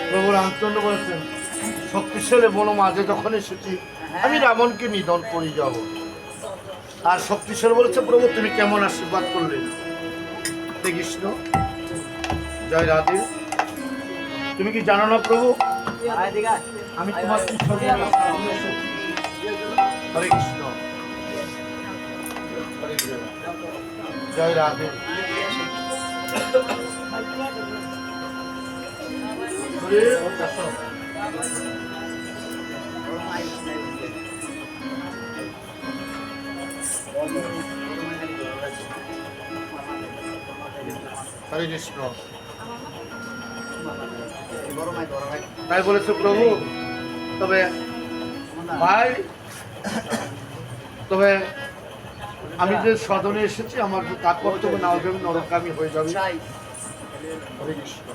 প্রভু রামচন্দ্র বলেছেন শক্তিশালী বন মাঝে যখন এসেছি আমি রাবণকে নিধন করে যাব। আর শক্তিশালী বলেছে প্রভু তুমি কেমন আশীর্বাদ করলেন। হরে কৃষ্ণ, জয় রাধে। তুমি কি জানো না প্রভু আমি তোমার কি হরে কৃষ্ণ, জয় রাধে। হরে কৃষ্ণ, তাই বলেছে প্রভু। তবে ভাই, তবে আমি যে সদনে এসেছি আমার যে তার কর্তব্য না হবে নরকামী হয়ে যাবে। হরে কৃষ্ণ।